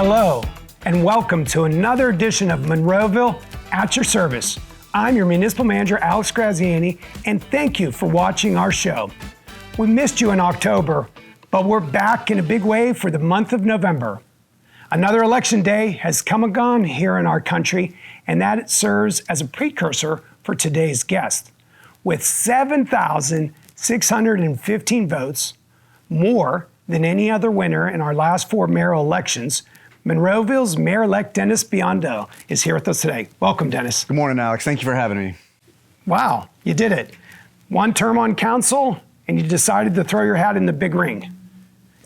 Hello, and welcome to another edition of Monroeville at your service. I'm your municipal manager, Alex Graziani, and thank you for watching our show. We missed you in October, but we're back in a big way for the month of November. Another election day has come and gone here in our country, and that serves as a precursor for today's guest. With 7,615 votes, more than any other winner in our last four mayoral elections, Monroeville's Mayor-elect Dennis Biondo is here with us today. Welcome, Dennis. Good morning, Alex. Thank you for having me. Wow, you did it. One term on council, and you decided to throw your hat in the big ring.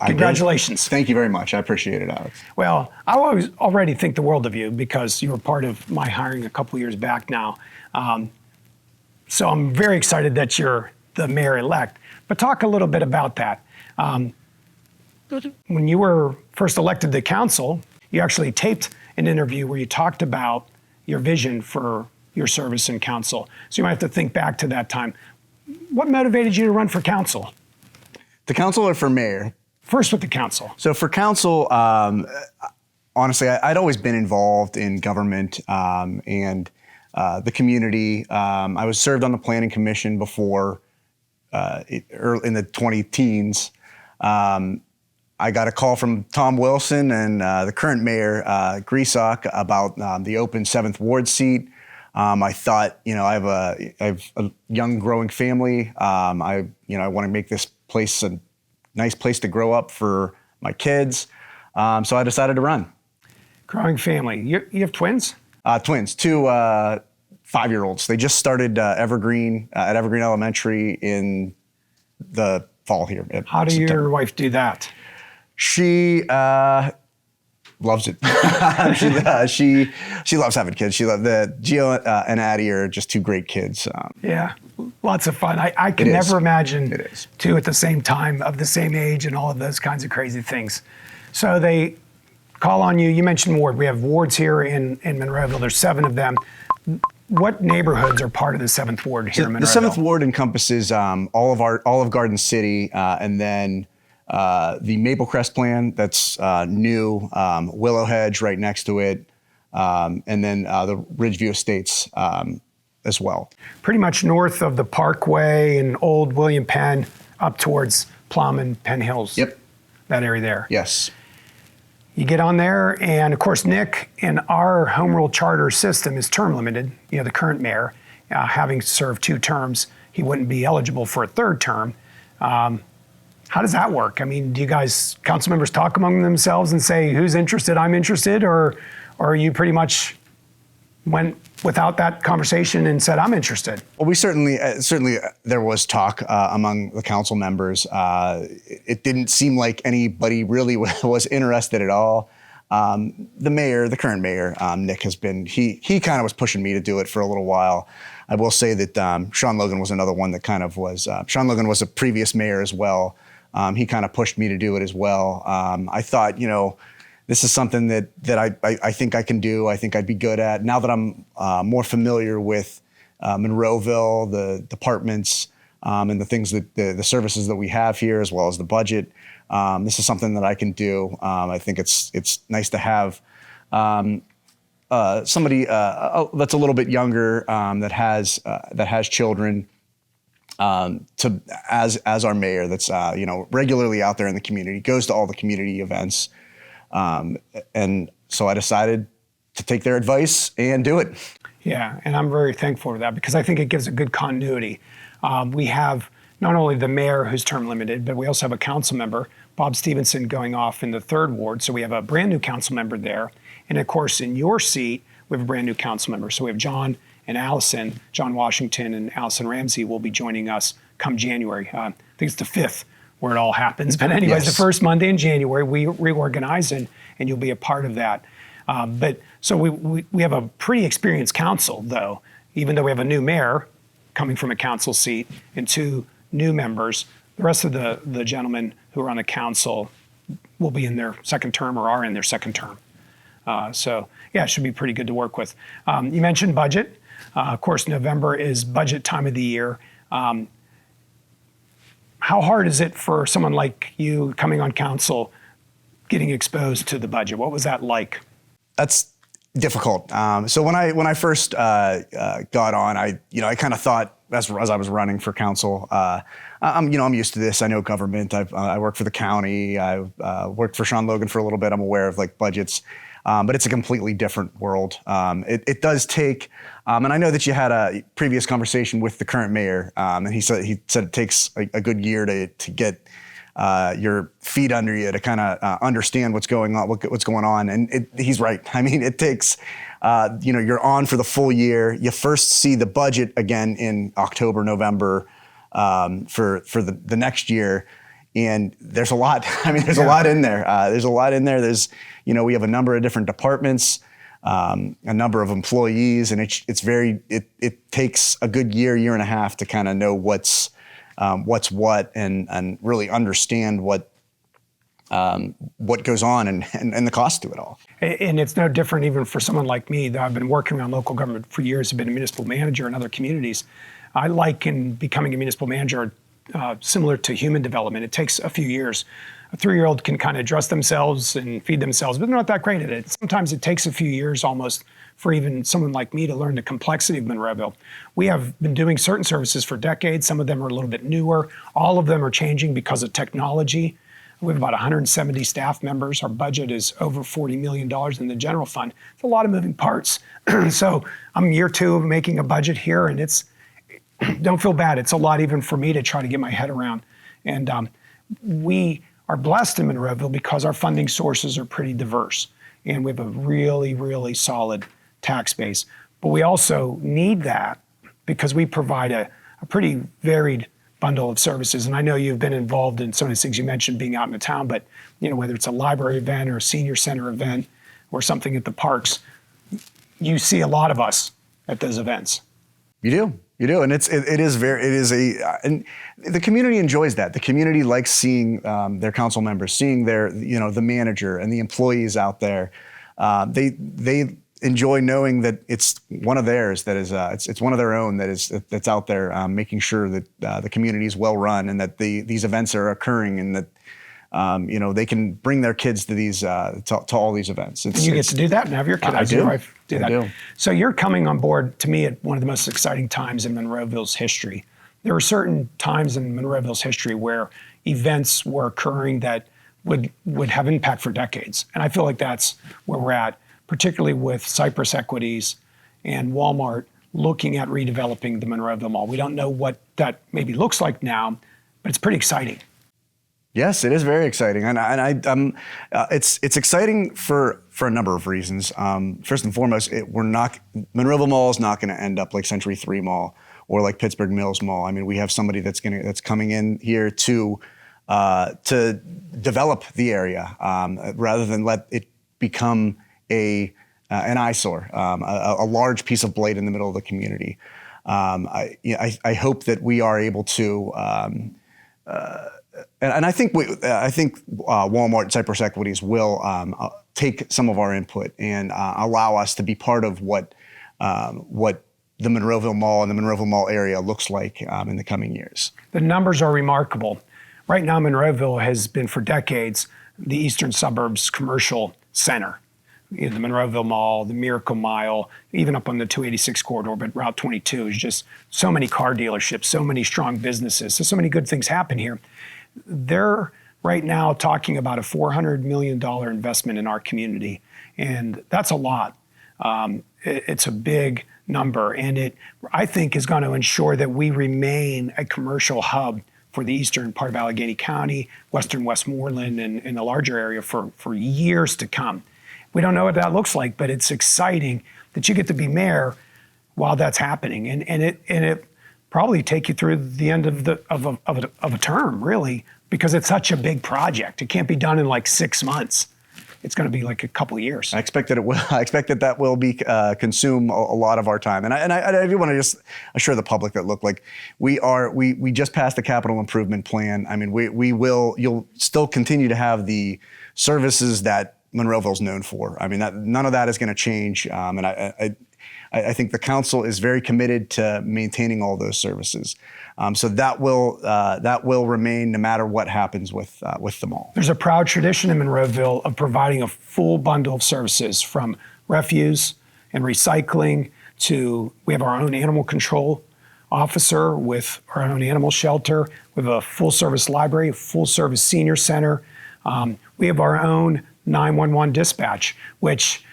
Congratulations. Thank you very much. I appreciate it, Alex. Well, I already think the world of you because you were part of my hiring a couple years back now. So I'm very excited that you're the mayor-elect. But talk a little bit about that. When you were first elected to council, you actually taped an interview where you talked about your vision for your service in council. So you might have to think back to that time. What motivated you to run for council? The council or for mayor? First with the council. So for council, honestly, I'd always been involved in government and the community. I was served on the planning commission before in the 20-teens. I got a call from Tom Wilson and the current mayor, Griesach, about the open 7th Ward seat. I thought, I have a young, growing family. I want to make this place a nice place to grow up for my kids. So I decided to run. Growing family. You have twins? Twins, two 5-year-olds. They just started at Evergreen Elementary in the fall here. How do your wife do that? She loves it. She loves having kids. She loves Gio and Addie are just two great kids. Yeah, lots of fun. I can never imagine two at the same time of the same age and all of those kinds of crazy things. So they call on you. You mentioned ward. We have wards here in Monroeville. There's 7 of them. What neighborhoods are part of the 7th Ward here in Monroeville? The 7th Ward encompasses all of Garden City, and then the Maple Crest plan that's new, Willow Hedge right next to it, and then the Ridgeview Estates as well. Pretty much north of the Parkway and Old William Penn up towards Plum and Penn Hills. Yep. That area there. Yes. You get on there, and of course, Nick, in our home rule charter system, is term limited. The current mayor, having served 2 terms, he wouldn't be eligible for a 3rd term. How does that work? I mean, do you guys, council members, talk among themselves and say, who's interested, I'm interested, or you pretty much went without that conversation and said, I'm interested? Well, we certainly there was talk among the council members. It didn't seem like anybody really was interested at all. The current mayor, Nick, he kind of was pushing me to do it for a little while. I will say that Sean Logan was another one that kind of was, Sean Logan was a previous mayor as well. He kind of pushed me to do it as well. I thought, this is something that I think I can do. I think I'd be good at. Now that I'm more familiar with Monroeville, the departments, and the things that the services that we have here, as well as the budget, this is something that I can do. I think it's nice to have somebody that's a little bit younger that has children. As our mayor, that's regularly out there in the community, goes to all the community events, and so I decided to take their advice and do it. Yeah, and I'm very thankful for that because I think it gives a good continuity. We have not only the mayor who's term limited, but we also have a council member, Bob Stevenson, going off in the 3rd Ward. So we have a brand new council member there, and of course in your seat we have a brand new council member. So we have John and Allison, John Washington and Allison Ramsey will be joining us come January. I think it's the 5th where it all happens. But anyways, The first Monday in January, we reorganize and you'll be a part of that. So we have a pretty experienced council, though, even though we have a new mayor coming from a council seat and 2 new members. The rest of the gentlemen who are on the council will be in their 2nd term or are in their 2nd term. So yeah, it should be pretty good to work with. You mentioned budget. Of course, November is budget time of the year. How hard is it for someone like you coming on council getting exposed to the budget? What was that like? That's difficult. So when I first got on, I kind of thought as I was running for council, I'm used to this. I know government. I work for the county. I worked for Sean Logan for a little bit. I'm aware of like budgets, but it's a completely different world. It does take, and I know that you had a previous conversation with the current mayor, and he said it takes a good year to get your feet under you to kind of understand what's going on. And he's right. I mean, it takes, you're on for the full year. You first see the budget again in October, November for the next year. And there's a lot. I mean, there's a lot in there. There's, we have a number of different departments, a number of employees, and it takes a good year and a half to kind of know what's what and really understand what goes on and the cost to it all. And it's no different even for someone like me. That I've been working around local government for years. I've been a municipal manager in other communities. I liken becoming a municipal manager similar to human development. It takes a few years. A 3-year-old can kind of dress themselves and feed themselves, but they're not that great at it. Sometimes it takes a few years almost for even someone like me to learn the complexity of Monroeville. We have been doing certain services for decades. Some of them are a little bit newer. All of them are changing because of technology. We have about 170 staff members. Our budget is over $40 million in the general fund. It's a lot of moving parts. So I'm year 2 of making a budget here, and don't feel bad. It's a lot even for me to try to get my head around. And we are blessed in Monroeville because our funding sources are pretty diverse. And we have a really, really solid tax base. But we also need that because we provide a pretty varied bundle of services. And I know you've been involved in some of the things you mentioned being out in the town, but whether it's a library event or a senior center event or something at the parks, you see a lot of us at those events. You do, and and the community enjoys that. The community likes seeing their council members, seeing their, the manager and the employees out there. They enjoy knowing that it's one of theirs, that is, it's one of their own that's out there, making sure that the community is well run and that these events are occurring and that they can bring their kids to these to all these events. And you get to do that and have your kids. I do. I do. So you're coming on board to me at one of the most exciting times in Monroeville's history. There are certain times in Monroeville's history where events were occurring that would have impact for decades, and I feel like that's where we're at, particularly with Cypress Equities and Walmart looking at redeveloping the Monroeville Mall. We don't know what that maybe looks like now, but it's pretty exciting. Yes, it is very exciting, and it's exciting for a number of reasons. First and foremost, Monroeville Mall is not going to end up like Century 3 Mall or like Pittsburgh Mills Mall. I mean, we have somebody that's coming in here to develop the area rather than let it become an eyesore, a large piece of blight in the middle of the community. I hope that we are able to. And I think Walmart and Cypress Equities will take some of our input and allow us to be part of what the Monroeville Mall and the Monroeville Mall area looks like in the coming years. The numbers are remarkable. Right now, Monroeville has been for decades the eastern suburbs commercial center. The Monroeville Mall, the Miracle Mile, even up on the 286 corridor, but Route 22 is just so many car dealerships, so many strong businesses, so many good things happen here. They're right now talking about a $400 million investment in our community, and that's a lot. It's a big number, and it, I think, is going to ensure that we remain a commercial hub for the eastern part of Allegheny County, western Westmoreland, and the larger area for years to come. We don't know what that looks like, but it's exciting that you get to be mayor while that's happening, and it probably take you through the end of a term, really, because it's such a big project. It can't be done in like 6 months. It's going to be like a couple of years. I expect that it will. I expect that will be consume a lot of our time. And I do want to just assure the public that we just passed the capital improvement plan. I mean, you'll still continue to have the services that Monroeville's known for. I mean, none of that is going to change. And I think the council is very committed to maintaining all those services. So that will remain no matter what happens with the mall. There's a proud tradition in Monroeville of providing a full bundle of services, from refuse and recycling to, we have our own animal control officer with our own animal shelter. We have a full service library, a full service senior center. We have our own 911 dispatch, which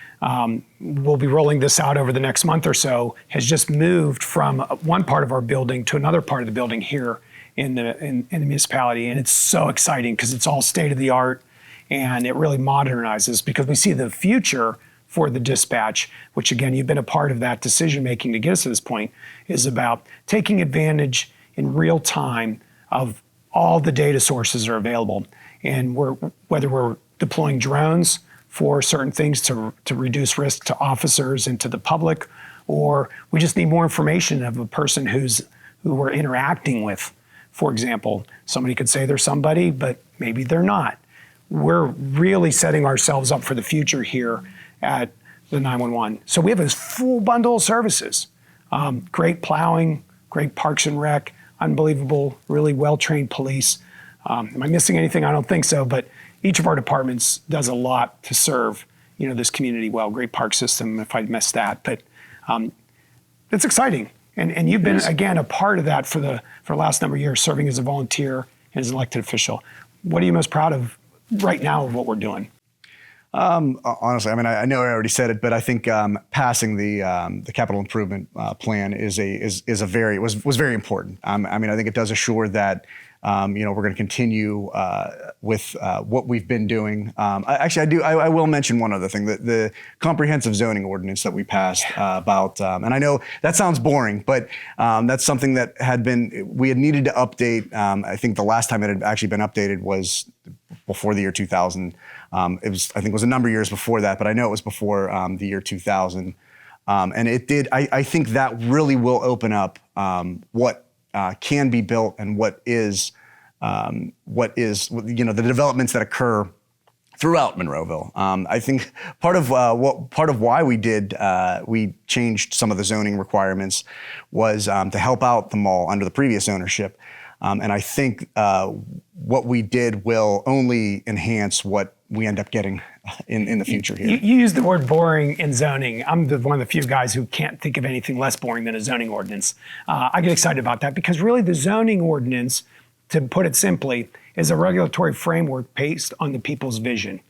we'll be rolling this out over the next month or so, has just moved from one part of our building to another part of the building here in the municipality. And it's so exciting because it's all state of the art, and it really modernizes, because we see the future for the dispatch, which again, you've been a part of that decision making to get us to this point, is about taking advantage in real time of all the data sources that are available. And whether we're deploying drones for certain things to reduce risk to officers and to the public, or we just need more information of a person who we're interacting with. For example, somebody could say they're somebody, but maybe they're not. We're really setting ourselves up for the future here at the 911. So we have this full bundle of services. Great plowing, great parks and rec, unbelievable, really well-trained police. Am I missing anything? I don't think so, but each of our departments does a lot to serve, this community well. Great park system, if I missed that, but it's exciting. And you've been, again, a part of that for the last number of years, serving as a volunteer and as an elected official. What are you most proud of right now of what we're doing? Honestly, I know I already said it, but I think passing the capital improvement plan was very important. I think it does assure that we're going to continue with what we've been doing. I will mention one other thing: the comprehensive zoning ordinance that we passed about. And I know that sounds boring, but that's something that we had needed to update. I think the last time it had actually been updated was before the year 2000. I think it was a number of years before that, but I know it was before the year 2000. And it did. I think that really will open up what can be built and what is the developments that occur throughout Monroeville. I think part of why we changed some of the zoning requirements was to help out the mall under the previous ownership. And I think what we did will only enhance what we end up getting in the future here. You use the word boring in zoning. I'm one of the few guys who can't think of anything less boring than a zoning ordinance. I get excited about that because really the zoning ordinance, to put it simply, is a regulatory framework based on the people's vision.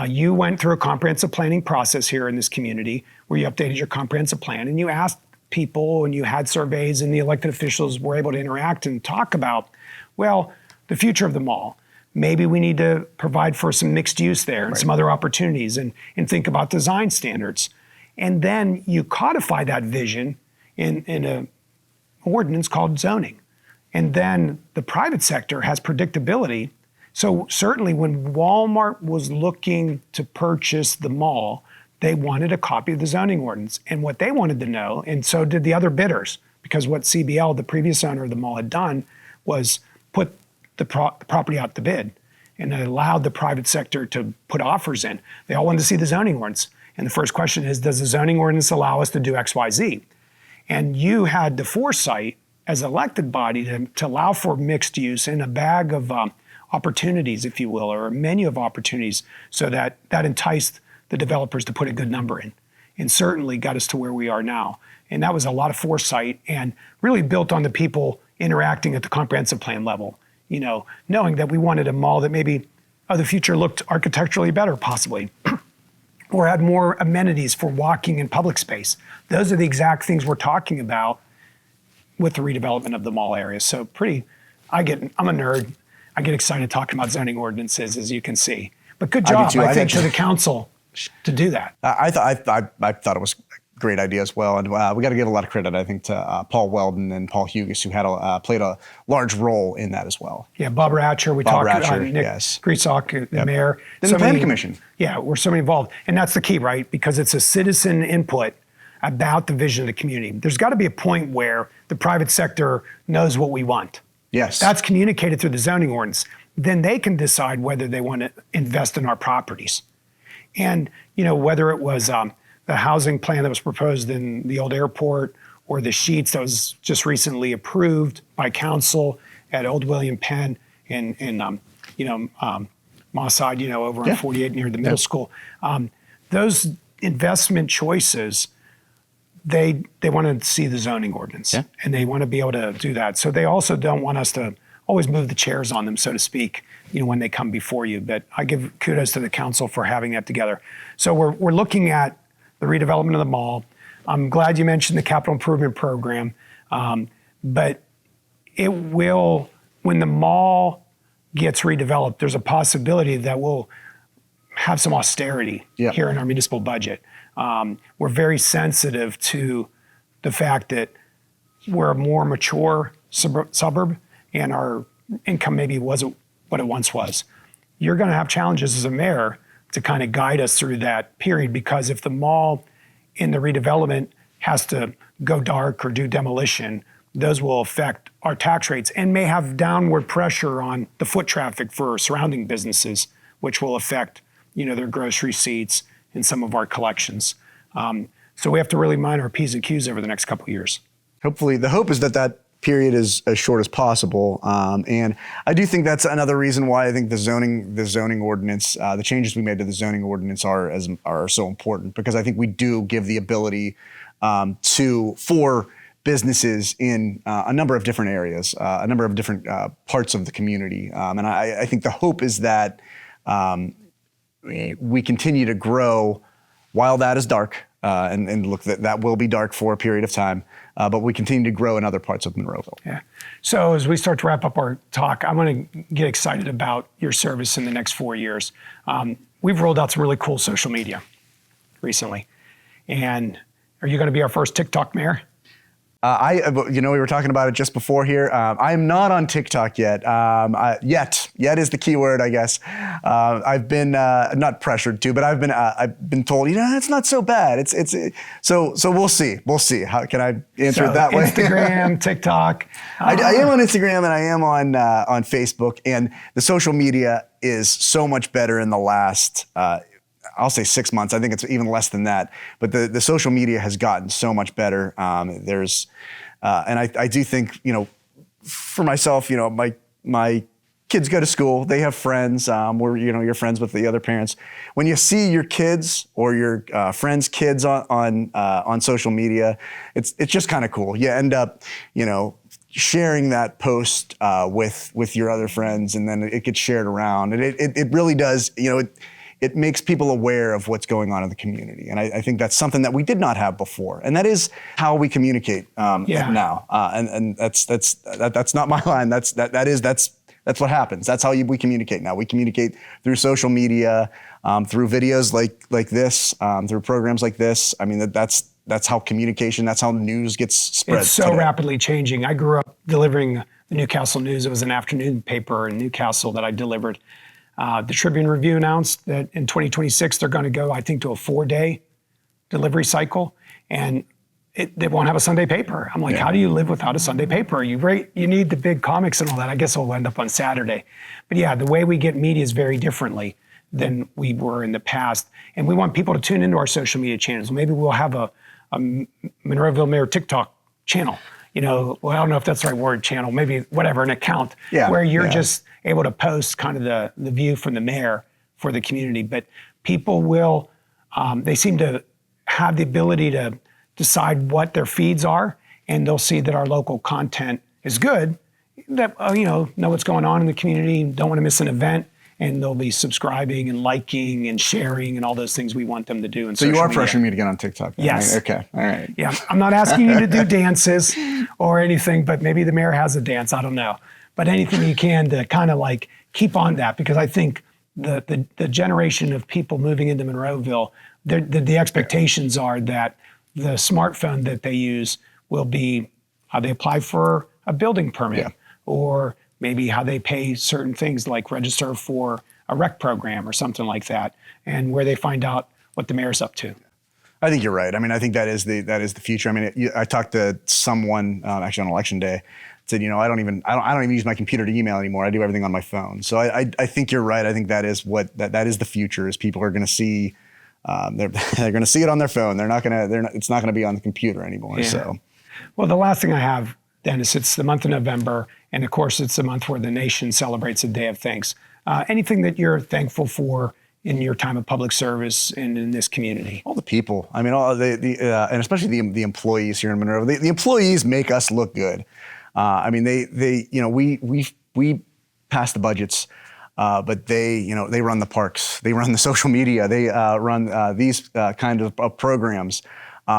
You went through a comprehensive planning process here in this community where you updated your comprehensive plan and you asked people and you had surveys, and the elected officials were able to interact and talk about, well, the future of the mall. Maybe we need to provide for some mixed use there and some other opportunities, and think about design standards. And then you codify that vision in an ordinance called zoning. And then the private sector has predictability. So certainly when Walmart was looking to purchase the mall, they wanted a copy of the zoning ordinance. And what they wanted to know, and so did the other bidders, because what CBL, the previous owner of the mall, had done was put the property out to bid, and it allowed the private sector to put offers in. They all wanted to see the zoning ordinance. And the first question is, does the zoning ordinance allow us to do X, Y, Z? And you had the foresight as an elected body to allow for mixed use in a bag of opportunities, if you will, or a menu of opportunities, so that enticed the developers to put a good number in, and certainly got us to where we are now. And that was a lot of foresight and really built on the people interacting at the comprehensive plan level. Knowing that we wanted a mall that maybe the future looked architecturally better, possibly, or had more amenities for walking and public space. Those are the exact things we're talking about with the redevelopment of the mall area. So I'm a nerd. I get excited talking about zoning ordinances, as you can see. But good job, I think, to the council to do that. I thought it was great idea as well. And we got to give a lot of credit, I think, to Paul Weldon and Paul Hugus, who had played a large role in that as well. Yeah, Bob Ratcher, we talked about Nick yes. Griesock, the mayor. Then the planning commission. Yeah, we're so many involved. And that's the key, right? Because it's a citizen input about the vision of the community. There's got to be a point where the private sector knows what we want. Yes. That's communicated through the zoning ordinance. Then they can decide whether they want to invest in our properties. And, whether it was the housing plan that was proposed in the old airport, or the sheets that was just recently approved by council at Old William Penn in Mossad, over on 48 near the middle school. Those investment choices, they want to see the zoning ordinance, and they want to be able to do that. So they also don't want us to always move the chairs on them, so to speak, when they come before you. But I give kudos to the council for having that together. So we're looking at the redevelopment of the mall. I'm glad you mentioned the capital improvement program, but it will, when the mall gets redeveloped, there's a possibility that we'll have some austerity here in our municipal budget. We're very sensitive to the fact that we're a more mature suburb and our income maybe wasn't what it once was. You're going to have challenges as a mayor to kind of guide us through that period, because if the mall in the redevelopment has to go dark or do demolition, those will affect our tax rates and may have downward pressure on the foot traffic for surrounding businesses, which will affect, their gross receipts and some of our collections. So we have to really mind our P's and Q's over the next couple of years. Hopefully, the hope is that period is as short as possible. And I do think that's another reason why I think the zoning ordinance, the changes we made to the zoning ordinance are so important, because I think we do give the ability for businesses in a number of different areas, a number of different parts of the community. And I think the hope is that we continue to grow while that is dark. And look, that will be dark for a period of time, but we continue to grow in other parts of Monroeville. Yeah. So as we start to wrap up our talk, I want to get excited about your service in the next 4 years. We've rolled out some really cool social media recently. And are you going to be our first TikTok mayor? We were talking about it just before here. I am not on TikTok yet. Yet is the key word, I guess. I've been not pressured to, but I've been told, it's not so bad. So we'll see. We'll see. How can I answer it that way? Instagram, TikTok. I am on Instagram and I am on Facebook, and the social media is so much better in the last. I'll say 6 months. I think it's even less than that. But the social media has gotten so much better. And I do think, for myself, my kids go to school. They have friends. You're friends with the other parents. When you see your kids or your friends' kids on social media, it's just kind of cool. You end up, sharing that post with your other friends, and then it gets shared around. And it really does, it makes people aware of what's going on in the community. And I think that's something that we did not have before. And that is how we communicate now. And that's not my line. That's what happens. That's how we communicate now. We communicate through social media, through videos like this, through programs like this. I mean, that's how communication, that's how news gets spread. It's so rapidly changing. I grew up delivering the Newcastle News. It was an afternoon paper in Newcastle that I delivered. The Tribune Review announced that in 2026, they're going to go, I think, to a 4-day delivery cycle, and they won't have a Sunday paper. I'm like, how do you live without a Sunday paper? You need the big comics and all that. I guess it'll end up on Saturday. But yeah, the way we get media is very differently than we were in the past. And we want people to tune into our social media channels. Maybe we'll have a Monroeville Mayor TikTok channel. I don't know if that's the right word, channel, maybe whatever, an account where you're just able to post kind of the view from the mayor for the community. But people will, they seem to have the ability to decide what their feeds are, and they'll see that our local content is good, that, know what's going on in the community, don't want to miss an event, and they'll be subscribing and liking and sharing and all those things we want them to do. So you are pressuring me to get on TikTok? Then, yes. Right? Okay. All right. Yeah. I'm not asking you to do dances or anything, but maybe the mayor has a dance. I don't know. But anything you can to kind of like keep on that, because I think the generation of people moving into Monroeville, the expectations are that the smartphone that they use will be how they apply for a building permit, or maybe how they pay certain things like register for a rec program or something like that, and where they find out what the mayor's up to. I think you're right. I mean, I think that is the future. I mean, I talked to someone actually on election day, said, I don't even use my computer to email anymore. I do everything on my phone. So I think you're right. I think that is that is the future. Is people are going to see they're going to see it on their phone. It's not going to be on the computer anymore. Yeah. So, well, the last thing I have, Dennis, it's the month of November, and of course, it's the month where the nation celebrates a day of thanks. Anything that you're thankful for in your time of public service and in this community? all the people. I mean, all and especially the employees here in Monroe. The employees make us look good. I mean, we pass the budgets, but they run the parks, they run the social media, they run these kind of programs.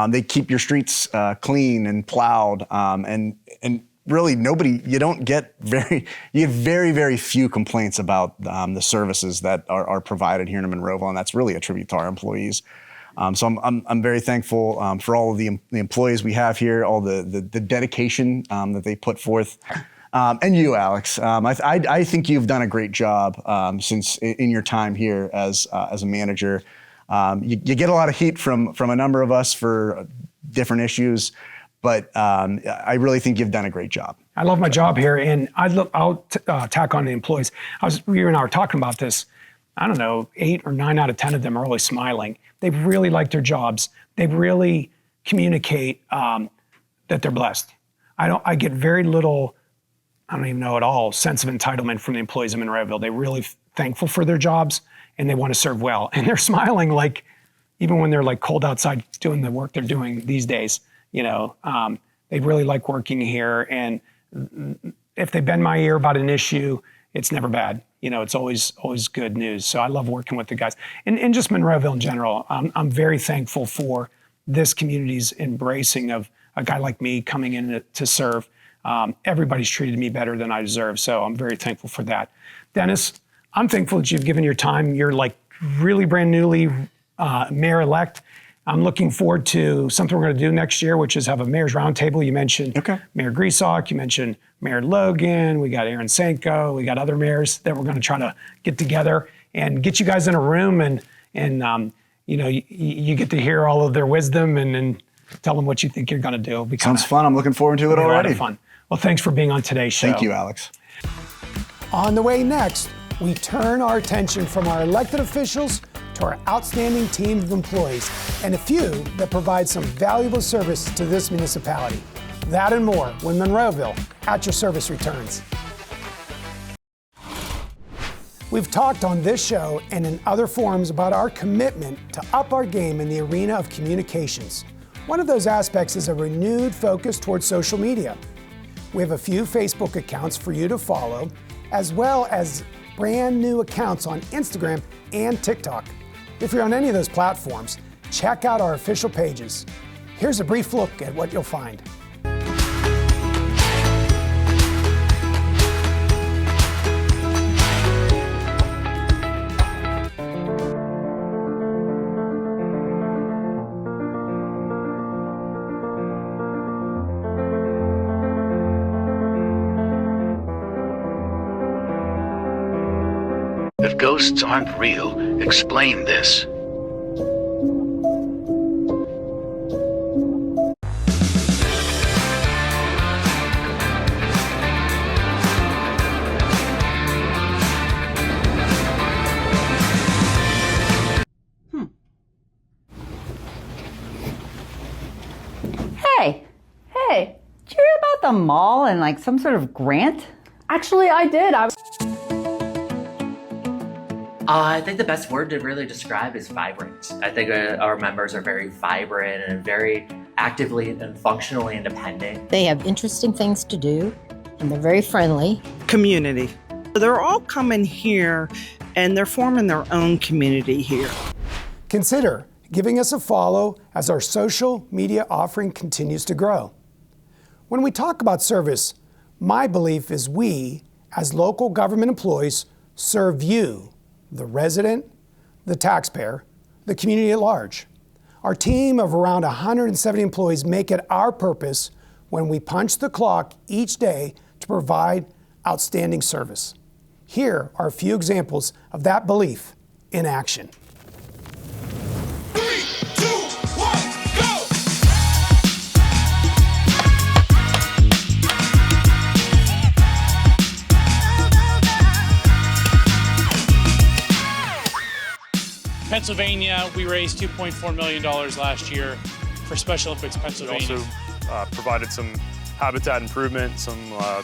They keep your streets clean and plowed, and really you get very, very few complaints about the services that are provided here in Monroeville, and that's really a tribute to our employees. So I'm very thankful for all of the employees we have here, all the dedication that they put forth. And you, Alex, I think you've done a great job since in your time here as a manager. You get a lot of heat from a number of us for different issues, but I really think you've done a great job. I love my job here, and I'll tack on the employees. You and I were talking about this. I don't know, 8 or 9 out of 10 of them are always smiling. They really like their jobs. They really communicate that they're blessed. I get very little, I don't even know at all, sense of entitlement from the employees of Monroeville. They're really thankful for their jobs, and they want to serve well. And they're smiling, like, even when they're like cold outside doing the work they're doing these days, they really like working here. And if they bend my ear about an issue, it's never bad. It's always good news. So I love working with the guys. And just Monroeville in general, I'm very thankful for this community's embracing of a guy like me coming in to serve. Everybody's treated me better than I deserve. So I'm very thankful for that. Dennis, I'm thankful that you've given your time. You're like really brand newly mayor-elect. I'm looking forward to something we're going to do next year, which is have a mayor's roundtable. You mentioned Mayor Griesok, you mentioned Mayor Logan, we got Aaron Sanko, we got other mayors that we're going to try to get together and get you guys in a room and you get to hear all of their wisdom and tell them what you think you're going to do. Sounds fun. I'm looking forward to it already. A lot of fun. Well, thanks for being on today's show. Thank you, Alex. On the way next, we turn our attention from our elected officials to our outstanding team of employees and a few that provide some valuable service to this municipality. That and more when Monroeville At Your Service returns. We've talked on this show and in other forums about our commitment to up our game in the arena of communications. One of those aspects is a renewed focus towards social media. We have a few Facebook accounts for you to follow, as well as brand new accounts on Instagram and TikTok. If you're on any of those platforms, check out our official pages. Here's a brief look at what you'll find. If ghosts aren't real, explain this. Hey, did you hear about the mall and like some sort of grant? Actually, I did. I think the best word to really describe is vibrant. I think our members are very vibrant and very actively and functionally independent. They have interesting things to do, and they're very friendly. Community. They're all coming here, and they're forming their own community here. Consider giving us a follow as our social media offering continues to grow. When we talk about service, my belief is we, as local government employees, serve you, the resident, the taxpayer, the community at large. Our team of around 170 employees make it our purpose when we punch the clock each day to provide outstanding service. Here are a few examples of that belief in action. 3, 2, 1, go! Pennsylvania, we raised $2.4 million last year for Special Olympics Pennsylvania. We also provided some habitat improvement, some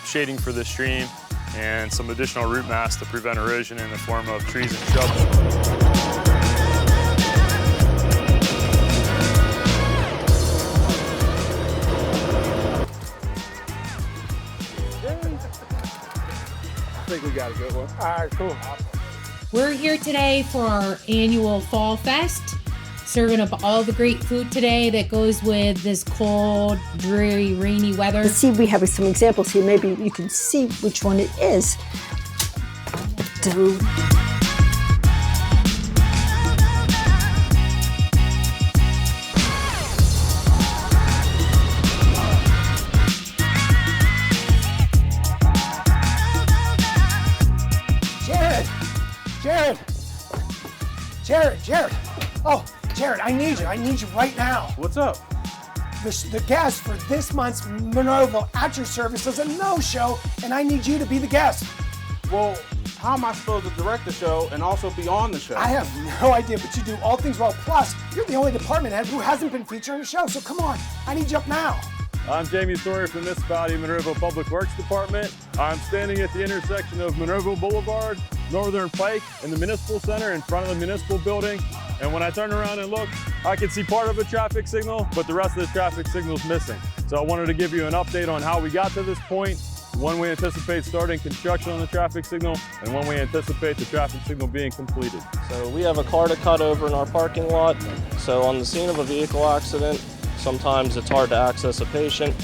shading for the stream, and some additional root mass to prevent erosion in the form of trees and shrubs. I think we got a good one. All right, cool. We're here today for our annual Fall Fest, serving up all the great food today that goes with this cold, dreary, rainy weather. Let's see, we have some examples here. Maybe you can see which one it is. Jared. Oh, Jared, I need you. I need you right now. What's up? The guest for this month's Monroeville At Your Service is a no-show, and I need you to be the guest. Well, how am I supposed to direct the show and also be on the show? I have no idea, but you do all things well. Plus, you're the only department head who hasn't been featured on the show, so come on. I need you up now. I'm Jamie Sawyer from the Municipality Monroeville Public Works Department. I'm standing at the intersection of Monroeville Boulevard, Northern Pike, and the Municipal Center in front of the Municipal Building. And when I turn around and look, I can see part of a traffic signal, but the rest of the traffic signal is missing. So I wanted to give you an update on how we got to this point, when we anticipate starting construction on the traffic signal, and when we anticipate the traffic signal being completed. So we have a car to cut over in our parking lot. So on the scene of a vehicle accident, sometimes it's hard to access a patient.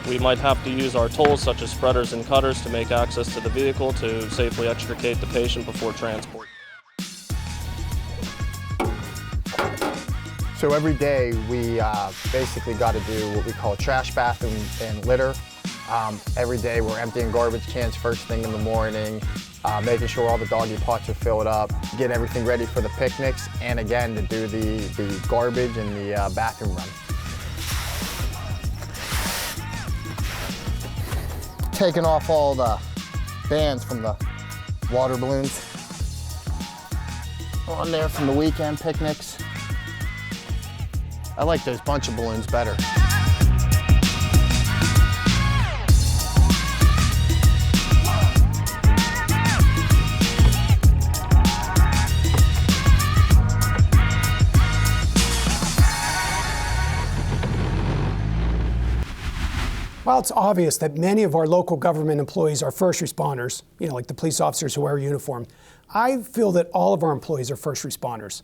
We might have to use our tools such as spreaders and cutters to make access to the vehicle to safely extricate the patient before transport. So every day we basically got to do what we call trash bath and litter. Every day we're emptying garbage cans first thing in the morning, making sure all the doggy pots are filled up, getting everything ready for the picnics, and again to do the garbage and the bathroom run. Taking off all the bands from the water balloons on there from the weekend picnics. I like those bunch of balloons better. While it's obvious that many of our local government employees are first responders, like the police officers who wear a uniform, I feel that all of our employees are first responders.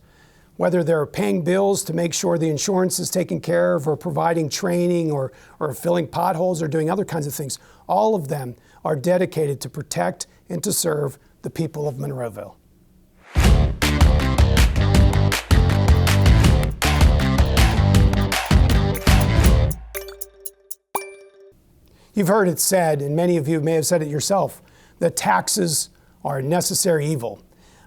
Whether they're paying bills to make sure the insurance is taken care of, or providing training, or filling potholes, or doing other kinds of things, all of them are dedicated to protect and to serve the people of Monroeville. You've heard it said, and many of you may have said it yourself, that taxes are a necessary evil.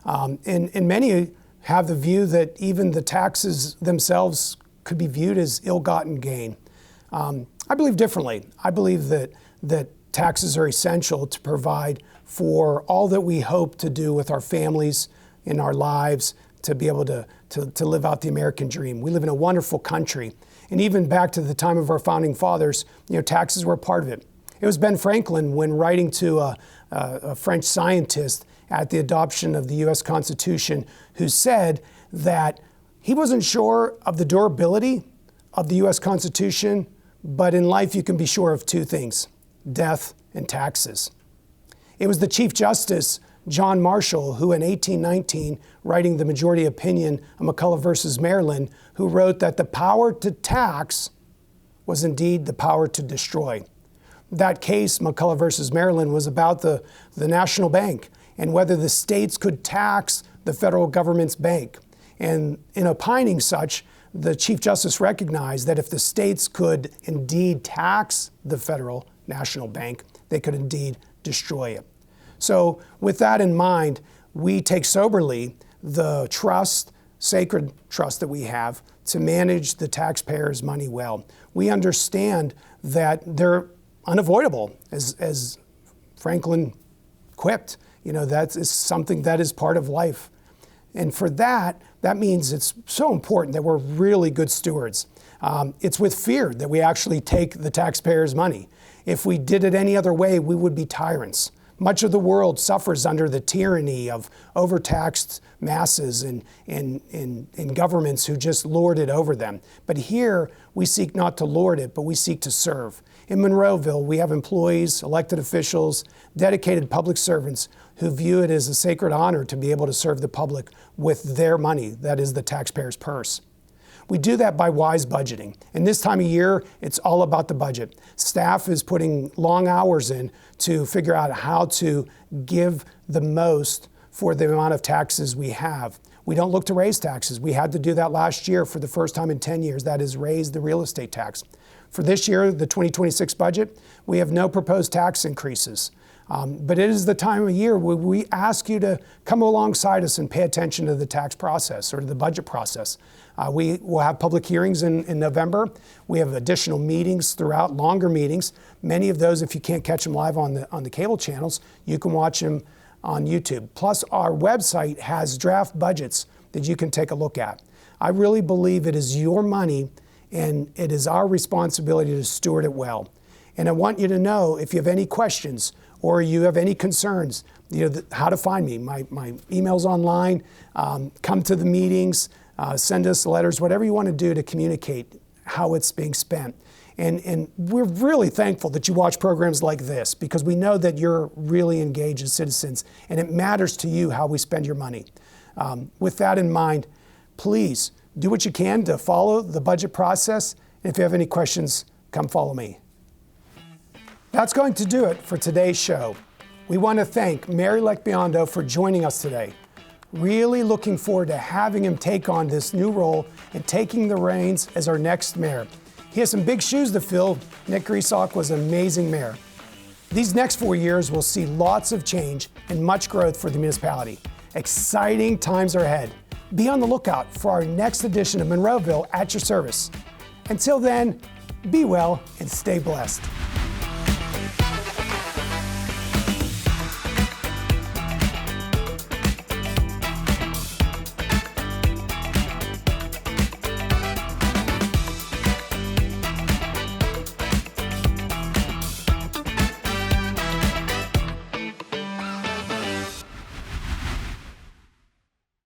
And many have the view that even the taxes themselves could be viewed as ill-gotten gain. I believe differently. I believe that taxes are essential to provide for all that we hope to do with our families, in our lives, to be able to live out the American dream. We live in a wonderful country. And even back to the time of our founding fathers, taxes were a part of it. It was Ben Franklin, when writing to a French scientist at the adoption of the U.S. Constitution, who said that he wasn't sure of the durability of the U.S. Constitution, but in life you can be sure of two things: death and taxes. It was the Chief Justice, John Marshall, who in 1819, writing the majority opinion of McCulloch versus Maryland, who wrote that the power to tax was indeed the power to destroy. That case, McCulloch versus Maryland, was about the national bank and whether the states could tax the federal government's bank. And in opining such, the Chief Justice recognized that if the states could indeed tax the federal national bank, they could indeed destroy it. So with that in mind, we take soberly the trust, sacred trust that we have to manage the taxpayers' money well. We understand that they're unavoidable, as Franklin quipped. That is something that is part of life. And for that That means it's so important that we're really good stewards. It's with fear that we actually take the taxpayers' money. If we did it any other way, we would be tyrants. Much of the world suffers under the tyranny of overtaxed masses and governments who just lord it over them. But here, we seek not to lord it, but we seek to serve. In Monroeville, we have employees, elected officials, dedicated public servants who view it as a sacred honor to be able to serve the public with their money, that is the taxpayer's purse. We do that by wise budgeting. And this time of year, it's all about the budget. Staff is putting long hours in to figure out how to give the most for the amount of taxes we have. We don't look to raise taxes. We had to do that last year for the first time in 10 years. That is, raise the real estate tax. For this year, the 2026 budget, we have no proposed tax increases. But it is the time of year where we ask you to come alongside us and pay attention to the tax process or to the budget process. We will have public hearings in November. We have additional meetings throughout, longer meetings. Many of those, if you can't catch them live on the cable channels, you can watch them on YouTube. Plus, our website has draft budgets that you can take a look at. I really believe it is your money, and it is our responsibility to steward it well. And I want you to know, if you have any questions or you have any concerns, how to find me. My email's online. Come to the meetings, send us letters, whatever you want to do to communicate how it's being spent. And we're really thankful that you watch programs like this, because we know that you're really engaged as citizens and it matters to you how we spend your money. With that in mind, please do what you can to follow the budget process. And if you have any questions, come follow me. That's going to do it for today's show. We want to thank Mayor-elect Biondo for joining us today. Really looking forward to having him take on this new role and taking the reins as our next mayor. He has some big shoes to fill. Nick Griesbach was an amazing mayor. These next 4 years will see lots of change and much growth for the municipality. Exciting times are ahead. Be on the lookout for our next edition of Monroeville at your service. Until then, be well and stay blessed.